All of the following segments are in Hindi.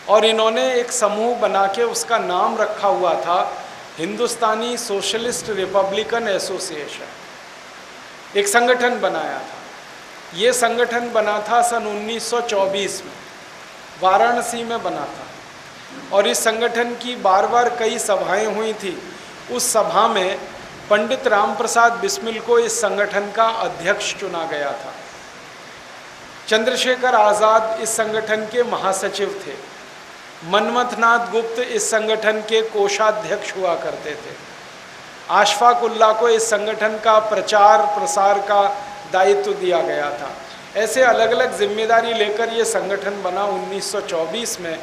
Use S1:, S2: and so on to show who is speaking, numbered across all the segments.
S1: और इन्होंने एक समूह बना के उसका नाम रखा हुआ था हिंदुस्तानी सोशलिस्ट रिपब्लिकन एसोसिएशन। एक संगठन बनाया था। ये संगठन बना था सन 1924 में, वाराणसी में बना था। और इस संगठन की बार बार कई सभाएं हुई थी। उस सभा में पंडित राम प्रसाद बिस्मिल को इस संगठन का अध्यक्ष चुना गया था। चंद्रशेखर आज़ाद इस संगठन के महासचिव थे। मनमथनाथ गुप्त इस संगठन के कोषाध्यक्ष हुआ करते थे। अशफाक उल्लाह को इस संगठन का प्रचार प्रसार का दायित्व दिया गया था। ऐसे अलग अलग जिम्मेदारी लेकर ये संगठन बना 1924 में।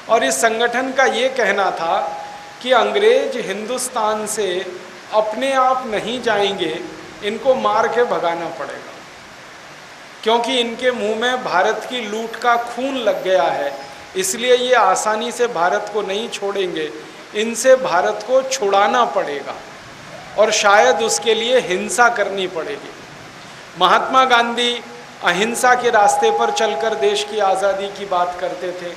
S1: और इस संगठन का ये कहना था कि अंग्रेज हिंदुस्तान से अपने आप नहीं जाएंगे, इनको मार के भगाना पड़ेगा, क्योंकि इनके मुंह में भारत की लूट का खून लग गया है, इसलिए ये आसानी से भारत को नहीं छोड़ेंगे, इनसे भारत को छुड़ाना पड़ेगा और शायद उसके लिए हिंसा करनी पड़ेगी। महात्मा गांधी अहिंसा के रास्ते पर चलकर देश की आज़ादी की बात करते थे।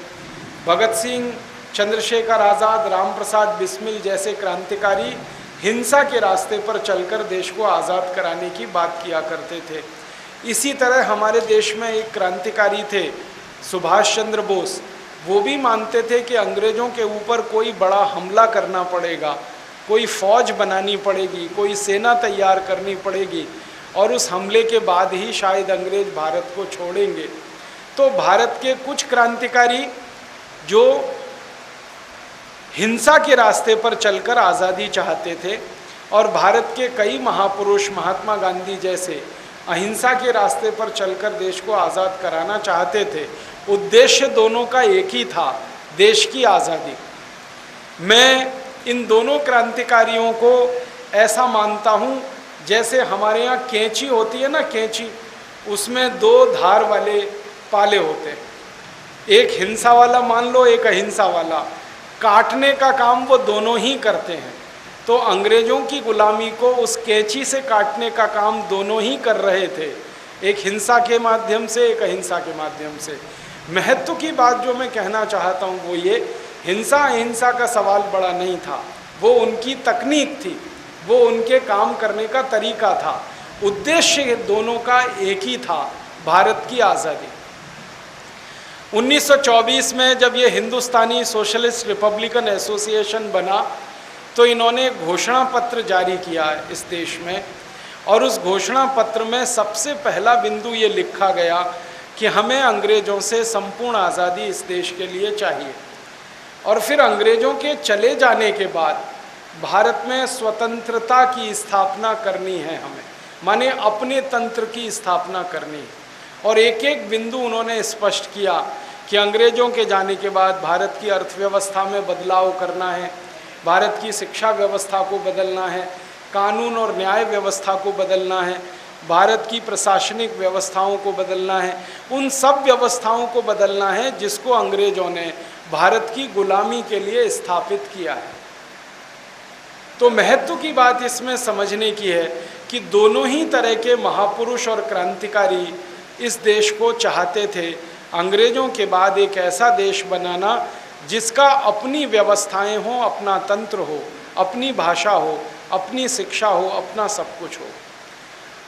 S1: भगत सिंह, चंद्रशेखर आज़ाद, राम प्रसाद बिस्मिल जैसे क्रांतिकारी हिंसा के रास्ते पर चलकर देश को आज़ाद कराने की बात किया करते थे। इसी तरह हमारे देश में एक क्रांतिकारी थे सुभाष चंद्र बोस। वो भी मानते थे कि अंग्रेज़ों के ऊपर कोई बड़ा हमला करना पड़ेगा, कोई फ़ौज बनानी पड़ेगी, कोई सेना तैयार करनी पड़ेगी और उस हमले के बाद ही शायद अंग्रेज़ भारत को छोड़ेंगे। तो भारत के कुछ क्रांतिकारी जो हिंसा के रास्ते पर चलकर आज़ादी चाहते थे और भारत के कई महापुरुष महात्मा गांधी जैसे अहिंसा के रास्ते पर चलकर देश को आज़ाद कराना चाहते थे। उद्देश्य दोनों का एक ही था, देश की आज़ादी। मैं इन दोनों क्रांतिकारियों को ऐसा मानता हूँ जैसे हमारे यहाँ कैंची होती है ना, कैंची, उसमें दो धार वाले पाले होते हैं, एक हिंसा वाला मान लो, एक अहिंसा वाला। काटने का काम वो दोनों ही करते हैं। तो अंग्रेज़ों की गुलामी को उस कैंची से काटने का काम दोनों ही कर रहे थे, एक हिंसा के माध्यम से, एक अहिंसा के माध्यम से। महत्व की बात जो मैं कहना चाहता हूँ वो ये, हिंसा अहिंसा का सवाल बड़ा नहीं था, वो उनकी तकनीक थी, वो उनके काम करने का तरीका था। उद्देश्य दोनों का एक ही था, भारत की आज़ादी। 1924 में जब ये हिंदुस्तानी सोशलिस्ट रिपब्लिकन एसोसिएशन बना तो इन्होंने घोषणा पत्र जारी किया इस देश में। और उस घोषणा पत्र में सबसे पहला बिंदु ये लिखा गया कि हमें अंग्रेज़ों से संपूर्ण आज़ादी इस देश के लिए चाहिए। और फिर अंग्रेज़ों के चले जाने के बाद भारत में स्वतंत्रता की स्थापना करनी है हमें, माने अपने तंत्र की स्थापना करनी है। और एक एक बिंदु उन्होंने स्पष्ट किया कि अंग्रेज़ों के जाने के बाद भारत की अर्थव्यवस्था में बदलाव करना है, भारत की शिक्षा व्यवस्था को बदलना है, कानून और न्याय व्यवस्था को बदलना है, भारत की प्रशासनिक व्यवस्थाओं को बदलना है, उन सब व्यवस्थाओं को बदलना है जिसको अंग्रेज़ों ने भारत की गुलामी के लिए स्थापित किया है। तो महत्व की बात इसमें समझने की है कि दोनों ही तरह के महापुरुष और क्रांतिकारी इस देश को चाहते थे, अंग्रेज़ों के बाद एक ऐसा देश बनाना जिसका अपनी व्यवस्थाएं हों, अपना तंत्र हो, अपनी भाषा हो, अपनी शिक्षा हो, अपना सब कुछ हो।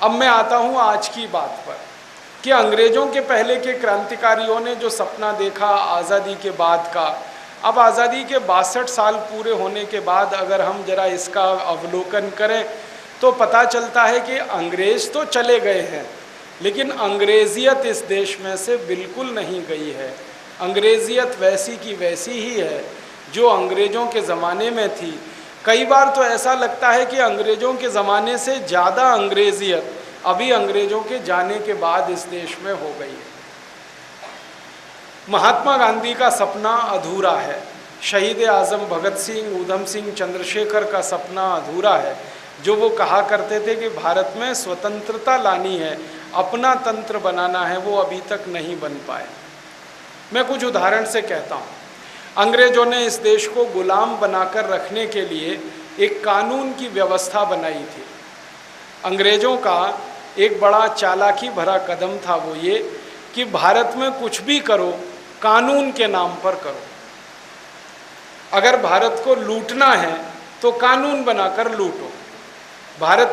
S1: अब मैं आता हूँ आज की बात पर कि अंग्रेज़ों के पहले के क्रांतिकारियों ने जो सपना देखा आज़ादी के बाद का, अब आज़ादी के 62 साल पूरे होने के बाद अगर हम जरा इसका अवलोकन करें तो पता चलता है कि अंग्रेज़ तो चले गए हैं, लेकिन अंग्रेज़ियत इस देश में से बिल्कुल नहीं गई है। अंग्रेज़ियत वैसी की वैसी ही है जो अंग्रेज़ों के ज़माने में थी। कई बार तो ऐसा लगता है कि अंग्रेज़ों के ज़माने से ज़्यादा अंग्रेज़ियत अभी अंग्रेज़ों के जाने के बाद इस देश में हो गई है। महात्मा गांधी का सपना अधूरा है, शहीद आज़म भगत सिंह, ऊधम सिंह, चंद्रशेखर का सपना अधूरा है, जो वो कहा करते थे कि भारत में स्वतंत्रता लानी है, अपना तंत्र बनाना है, वो अभी तक नहीं बन पाए। मैं कुछ उदाहरण से कहता हूँ। अंग्रेज़ों ने इस देश को गुलाम बनाकर रखने के लिए एक कानून की व्यवस्था बनाई थी। अंग्रेज़ों का एक बड़ा चालाकी भरा कदम था वो ये कि भारत में कुछ भी करो कानून के नाम पर करो। अगर भारत को लूटना है तो कानून बनाकर लूटो। भारत